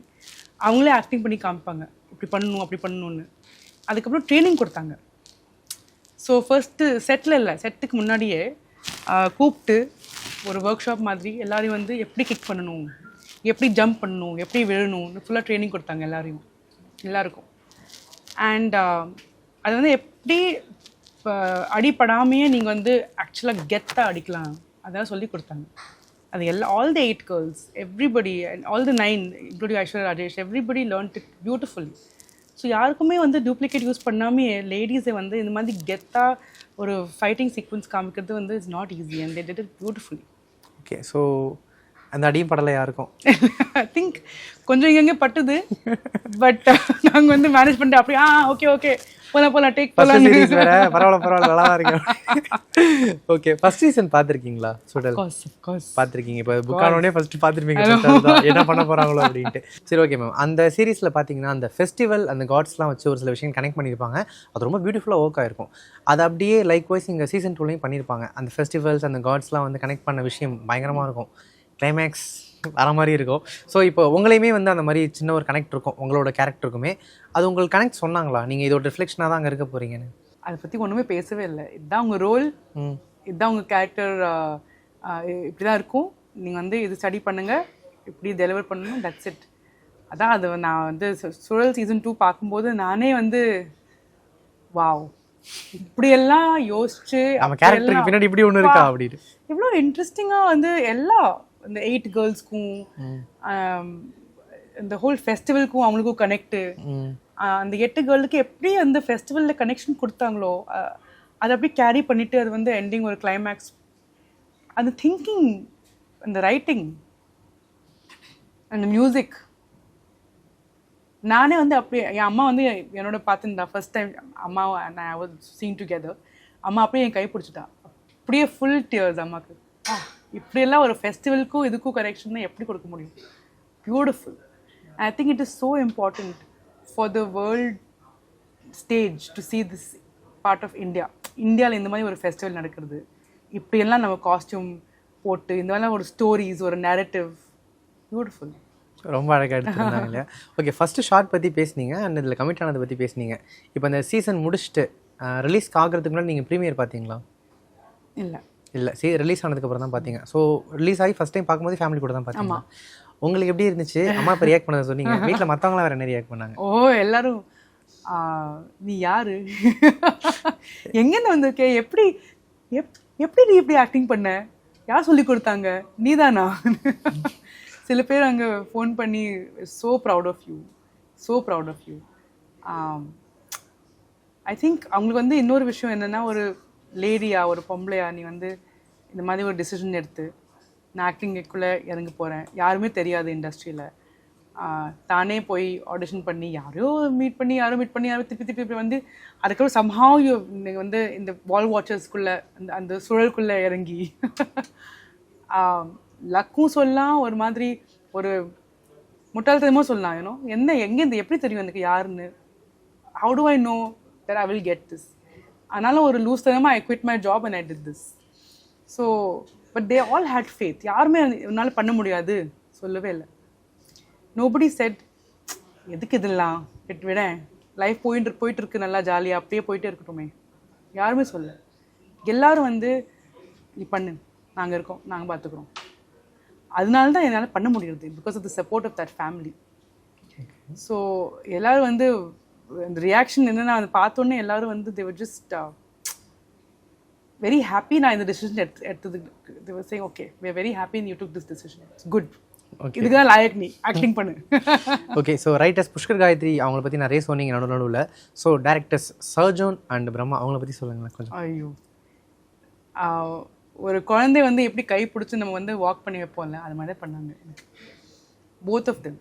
அவங்களே ஆக்டிங் பண்ணி காமிப்பாங்க, இப்படி பண்ணணும் அப்படி பண்ணணும்னு. அதுக்கப்புறம் ட்ரைனிங் கொடுத்தாங்க. ஸோ ஃபர்ஸ்ட்டு செட்டில் இல்லை, செட்டுக்கு முன்னாடியே கூப்பிட்டு ஒரு ஒர்க் ஷாப் மாதிரி எல்லாரையும் வந்து எப்படி கிக் பண்ணணும், எப்படி ஜம்ப் பண்ணணும், எப்படி விழணும்னு ஃபுல்லாக ட்ரைனிங் கொடுத்தாங்க எல்லாருக்கும். அண்ட் அது வந்து எப்படி அடிப்படாமையே நீங்கள் வந்து ஆக்சுவலாக கெத்தாக அடிக்கலாம் அதெல்லாம் சொல்லி கொடுத்தாங்க. அது all the 8 girls, everybody and all the 9 including Aishwarya Rajesh, everybody learned it beautifully. So யாருக்குமே வந்து டூப்ளிகேட் யூஸ் பண்ணாமே லேடிஸை வந்து இந்த மாதிரி கெத்தாக ஒரு ஃபைட்டிங் சீக்வன்ஸ் காமிக்கிறது வந்து it's not easy and they did it beautifully. Okay, so அந்த அடியும் படலை யாருக்கும் ஐ திங்க் கொஞ்சம் இங்கே பட்டுது. பட் நாங்கள் வந்து மேனேஜ் பண்ணிட்டு அப்படியே ஓகே போலாம் டேக் போலாம். பரவாயில்ல நல்லா தான் இருக்கு. ஓகே, ஃபர்ஸ்ட் சீசன் பார்த்துருக்கீங்களா? சுடல் பார்த்துருக்கீங்க. இப்போ புக்கானோடனே ஃபர்ஸ்ட் பார்த்துருப்பீங்க என்ன பண்ண போகிறாங்களோ அப்படின்ட்டு. சரி, ஓகே மேம். அந்த சீரீஸில் பார்த்தீங்கன்னா அந்த ஃபெஸ்டிவல் அந்த காட்ஸ்லாம் வச்சு ஒரு சில விஷயம் கனெக்ட் பண்ணியிருப்பாங்க. அது ரொம்ப பியூட்டிஃபுல்லாக ஒர்க் ஆகிருக்கும். அது அப்படியே லைக் வைஸ் இங்கே சீசன் 2லையும் பண்ணியிருப்பாங்க. அந்த ஃபெஸ்டிவல்ஸ் அந்த காட்ஸ்லாம் வந்து கனெக்ட் பண்ண விஷயம் பயங்கரமாக இருக்கும். கிளைமேக்ஸ் வர மாதிரி இருக்கும். ஸோ இப்போ உங்களையுமே வந்து அந்த மாதிரி சின்ன ஒரு கனெக்ட் இருக்கும் உங்களோட கேரக்டருக்குமே. அது உங்களுக்கு கனெக்ட் சொன்னாங்களா, நீங்கள் இதோட ரிஃப்ளெக்ஷனாக தான் அங்கே இருக்க போகிறீங்கன்னு? அதை பற்றி ஒன்றுமே பேசவே இல்லை. இதுதான் உங்கள் ரோல், இதுதான் உங்கள் கேரக்டர், இப்படி தான் இருக்கும், நீங்கள் வந்து இது ஸ்டடி பண்ணுங்கள், இப்படி டெலிவர் பண்ணணும், தட்ஸ் இட். அதான் அது நான் வந்து சுழல் சீசன் 2 பார்க்கும்போது நானே வந்து வாவ், இப்படியெல்லாம் யோசிச்சு நம்ம கேரக்டருக்கு பின்னாடி இப்படி ஒன்று இருக்கா அப்படின்னு இவ்வளோ இன்ட்ரெஸ்டிங்காக வந்து எல்லா இந்த 8 girlsக்கும் இந்த ஹோல் ஃபெஸ்டிவலுக்கும் அவங்களுக்கும் கனெக்டு. அந்த 8 girlக்கு எப்படி அந்த ஃபெஸ்டிவலில் கனெக்ஷன் கொடுத்தாங்களோ அதை அப்படி கேரி பண்ணிவிட்டு அது வந்து எண்டிங் ஒரு கிளைமேக்ஸ், அந்த திங்கிங், அந்த ரைட்டிங், அந்த மியூசிக். நானே வந்து அப்படியே என் அம்மா வந்து என்னோட பார்த்துருந்தா ஃபர்ஸ்ட் டைம் அம்மா நான் ஐ வாஸ் சீன் டுகெதர். அம்மா அப்படியே என் கை பிடிச்சிட்டா, அப்படியே ஃபுல் டியர்ஸ் அம்மாவுக்கு. இப்படியெல்லாம் ஒரு ஃபெஸ்டிவலுக்கும் இதுக்கும் கனெக்ஷன் தான் எப்படி கொடுக்க முடியும்? Beautiful. I think it is so important for the world stage to see this part of India. இந்தியாவில் இந்த மாதிரி ஒரு ஃபெஸ்டிவல் நடக்கிறது, இப்படியெல்லாம் நம்ம காஸ்டியூம் போட்டு இந்த மாதிரிலாம் ஒரு ஸ்டோரிஸ், ஒரு நேரட்டிவ், பியூட்டிஃபுல். ரொம்ப அழகாக எடுத்துருந்தாங்க இல்லையா? ஓகே, ஃபஸ்ட்டு ஷார்ட் பற்றி பேசுனீங்க அண்ட் இதில் கமிட் ஆனதை பற்றி பேசுனீங்க. இப்போ இந்த சீசன் முடிச்சுட்டு ரிலீஸ்க்கு ஆகிறதுக்கு முன்னாடி நீங்கள் ப்ரீமியர் பார்த்தீங்களா? இல்லை ரிலீஸ் ஆனதுக்கப்புறம் தான் பார்த்தீங்க. ஸோ ரிலீஸ் ஆகி ஃபஸ்ட் டைம் பார்க்கும்போது ஃபேமிலி கூட தான் பார்த்தீங்க. உங்களுக்கு எப்படி இருந்துச்சு? அம்மா இப்போ ரியாக்ட் பண்ணதை சொன்னீங்க, வீட்டில் மற்றவங்களாம் வேறு என்ன ரியாக்ட் பண்ணாங்க? எல்லாரும் நீ யாரு, எங்கேருந்து வந்திருக்கே, எப்படி எப்படி நீ இப்படி ஆக்டிங் பண்ண, யார் சொல்லி கொடுத்தாங்க, நீதானா? சில பேர் அங்கே ஃபோன் பண்ணி so proud of you. I think அவங்களுக்கு வந்து இன்னொரு விஷயம் என்னென்னா, ஒரு லேடியா, ஒரு பொம்பளையா நீ வந்து இந்த மாதிரி ஒரு டிசிஷன் எடுத்து நான் ஆக்டிங்குள்ளே இறங்க போகிறேன், யாருமே தெரியாது இண்டஸ்ட்ரியில், தானே போய் ஆடிஷன் பண்ணி யாரோ மீட் பண்ணி யாரோ திருப்பி திருப்பி வந்து அதுக்கப்புறம் சம்ஹாவ் நீங்கள் வந்து இந்த வால் வாட்சர்ஸ்குள்ளே அந்த சுழலுக்குள்ளே இறங்கி லக்கும் சொல்லலாம், ஒரு மாதிரி ஒரு முட்டாள்தனமாக சொல்லலாம். ஏன்னோ எங்கேருந்து எப்படி தெரியும் எனக்கு யாருன்னு, how do I know that I will get this. அதனால ஒரு லூஸ் தனமாக I quit my job and I did this. So but they all had faith. யாருமே என்னால் பண்ண முடியாது சொல்லவே இல்லை. நோபடி செட் எதுக்கு இதெல்லாம் விட லைஃப் போயிட்டு இருக்கு நல்லா ஜாலியாக அப்படியே போயிட்டே இருக்கட்டுமே, யாருமே சொல்ல. எல்லாரும் வந்து நீ பண்ணு, நாங்கள் இருக்கோம், நாங்கள் பார்த்துக்குறோம். அதனால தான் என்னால் பண்ண முடியுது, because of the support of that family. So எல்லோரும் வந்து அந்த ரியாக்ஷன் என்னென்னா அதை பார்த்தோன்னே எல்லோரும் வந்து they were just very happy. நான் இந்த டிசிஷன் எடுத்ததுக்கு they were saying okay, we are very happy and you took this decision, it's good. இதுதான் லாயக், நீ ஆக்டிங் பண்ணு. Okay, so writers Pushkar Gayathri அவங்கள பற்றி நிறைய சொன்னீங்க நடுவில். So directors Sarjun and Brahma அவங்கள பற்றி சொல்லுங்களேன் கொஞ்சம். ஐயோ, ஒரு குழந்தை வந்து எப்படி கை பிடிச்சி நம்ம வந்து வாக் பண்ணி வைப்போம்ல, அது மாதிரி தான் பண்ணாங்க. Both of them.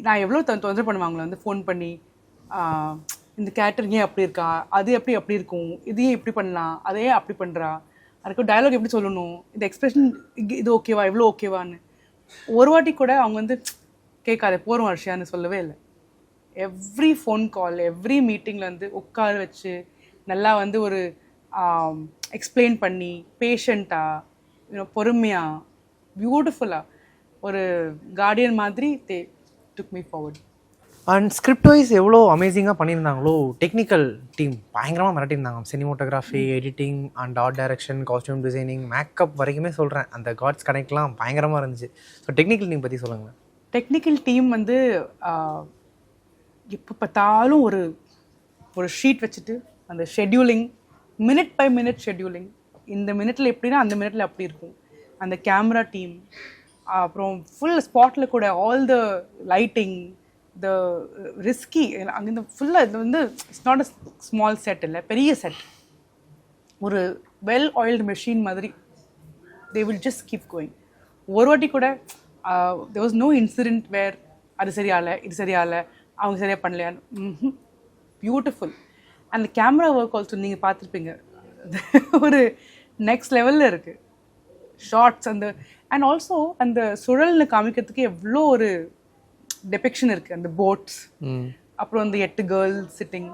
நான் எவ்வளோ தொந்தரவு பண்ணுவாங்களே வந்து ஃபோன் பண்ணி, இந்த கேரக்டர் ஏன் அப்படி இருக்கா, அது அப்படி இருக்கும், இதையும் இப்படி பண்ணலாம், அதையே அப்படி பண்ணுறா, அதுக்கு டயலாக் எப்படி சொல்லணும், இந்த எக்ஸ்பிரஷன் இது ஓகேவா, எவ்வளோ ஓகேவான்னு ஒரு வாட்டி கூட அவங்க வந்து கேட்காத போகிறோம் வருஷான்னு சொல்லவே இல்லை. எவ்ரி ஃபோன் கால், எவ்ரி மீட்டிங்கில் வந்து உட்கார வச்சு நல்லா வந்து ஒரு எக்ஸ்பிளைன் பண்ணி பேஷண்ட்டாக பொறுமையாக பியூட்டிஃபுல்லாக ஒரு கார்டியன் மாதிரி they took me forward. And script wise எவ்வளோ அமேசிங்காக பண்ணியிருந்தாங்களோ, டெக்னிக்கல் டீம் பயங்கரமாக மிரட்டியிருந்தாங்க. Cinematography, editing and art direction, costume designing, makeup வரைக்குமே சொல்கிறேன். அந்த காட்ஸ் கனெக்ட்லாம் பயங்கரமாக இருந்துச்சு. ஸோ டெக்னிக்கல் டீம் பற்றி சொல்லுங்கள். டெக்னிக்கல் டீம் வந்து எப்போ பார்த்தாலும் ஒரு ஒரு ஷீட் வச்சுட்டு அந்த scheduling, minute by minute scheduling, இந்த மினிட்ல எப்படின்னா அந்த மினிட்ல அப்படி இருக்கும். அந்த கேமரா டீம், அப்புறம் ஃபுல் ஸ்பாட்டில் கூட all the lighting, the risky, அங்கே ஃபுல்லாக இது வந்து it's not a small set, இல்லை பெரிய செட், ஒரு வெல் ஆயில்டு மெஷின் மாதிரி. They will just keep going. ஒரு வாட்டி கூட தேர் வாஸ் நோ இன்சிடென்ட் வேர் அது சரியாகலை, இது சரியாகலை, அவங்க சரியாக பண்ணலையான்னு. பியூட்டிஃபுல். அந்த கேமரா ஒர்க் ஆல்சோ நீங்கள் பார்த்துருப்பீங்க, ஒரு நெக்ஸ்ட் லெவலில் இருக்குது. ஷார்ட்ஸ் அந்த அண்ட் ஆல்சோ அந்த சுழல்னு காமிக்கிறதுக்கு எவ்வளோ ஒரு டெபிக்ஷன் இருக்குது. அந்த போட்ஸ், அப்புறம் அந்த 8 கேர்ள்ஸ் சிட்டிங்,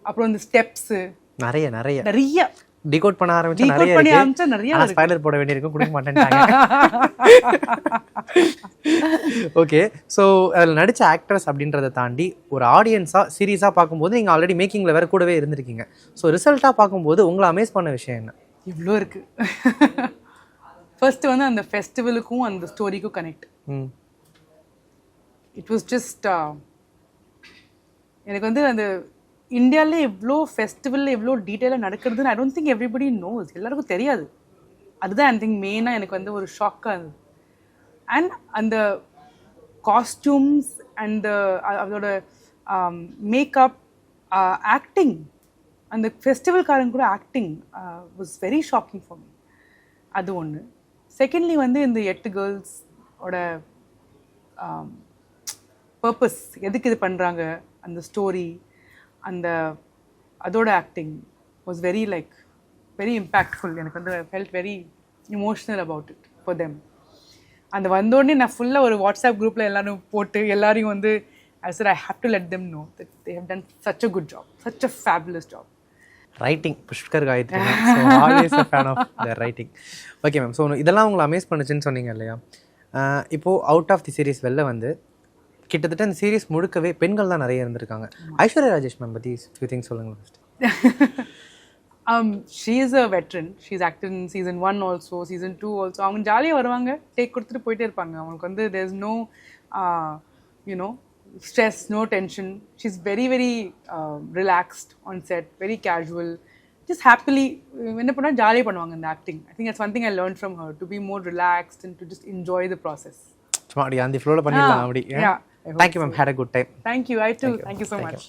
அப்புறம் அந்த ஸ்டெப்ஸு, நிறைய டிகோட் பண்ண ஆரம்பிச்சா நிறைய ஸ்பாயிலர் போட வேண்டியிருக்கும், கொடுக்க மாட்டேன்ட்டாங்க. ஓகே, ஸோ அதில் நடித்த ஆக்ட்ரஸ் அப்படின்றத தாண்டி ஒரு ஆடியன்ஸாக சீரியஸாக பார்க்கும்போது நீங்கள் ஆல்ரெடி மேக்கிங்கில் வேறு கூடவே இருந்திருக்கீங்க. ஸோ ரிசல்ட்டாக பார்க்கும்போது உங்களை அமேஸ் பண்ண விஷயம் என்ன? இவ்வளோ இருக்குது. ஃபர்ஸ்ட் வந்து அந்த ஃபெஸ்டிவலுக்கும் அந்த ஸ்டோரிக்கும் கனெக்ட். இட் வாஸ் ஜஸ்ட் எனக்கு வந்து அந்த இந்தியாவிலே எவ்வளோ ஃபெஸ்டிவலில் எவ்வளோ டீட்டெயிலாக நடக்கிறதுன்னு I don't think everybody knows, எல்லாருக்கும் தெரியாது. அதுதான் ஐ திங்க் மெயினாக எனக்கு வந்து ஒரு ஷாக்காக இருந்தது. அண்ட் அந்த காஸ்டியூம்ஸ் அண்ட் அதோட மேக்கப், ஆக்டிங், அந்த ஃபெஸ்டிவல்காரங்க கூட acting was very shocking for me. அது ஒன்று. செகண்ட்லி வந்து இந்த 8 கேர்ள்ஸோட பர்பஸ், எதுக்கு இது பண்ணுறாங்க, அந்த ஸ்டோரி, அந்த அதோட acting was very very impactful. எனக்கு வந்து I felt very emotional about it for them. அந்த வந்தோடனே நான் ஃபுல்லாக ஒரு வாட்ஸ்அப் குரூப்பில் எல்லோரும் போட்டு எல்லாரையும் வந்து I said I have to let them know that they have done such a good job, such a fabulous job. Writing Pushkar Gayathri, so always a fan of the writing. Okay ma'am, so இதெல்லாம் உங்களை Amaze பண்ணுச்சுன்னு சொன்னீங்க இல்லையா? இப்போது out of the series வெளில வந்து கிட்டத்தட்ட இந்த series முழுக்கவே பெண்கள் தான் நிறைய இருந்திருக்காங்க. ஐஸ்வர்யா ராஜேஷ் மேம் பற்றி ஃபியூ திங்ஸ் சொல்லுங்கள் first. She is a veteran. She's acted in season 1 also, season 2 also. அவங்க ஜாலியாக வருவாங்க, டேக் கொடுத்துட்டு போயிட்டே இருப்பாங்க. அவங்களுக்கு வந்து there is no stress, no tension. She's very very relaxed on set, very casual, just happily என்ன பண்ணா ஜாலியாக பண்ணுவாங்க இந்த acting. I think that's one thing I learned from her, to be more relaxed and to just enjoy the process. சும்மா அப்படி அந்த ஃப்ளோவில் பண்ணிடலாம் அப்படி. Yeah. Thank you ma'am, had a good time. Thank you. I too. Thank you so much.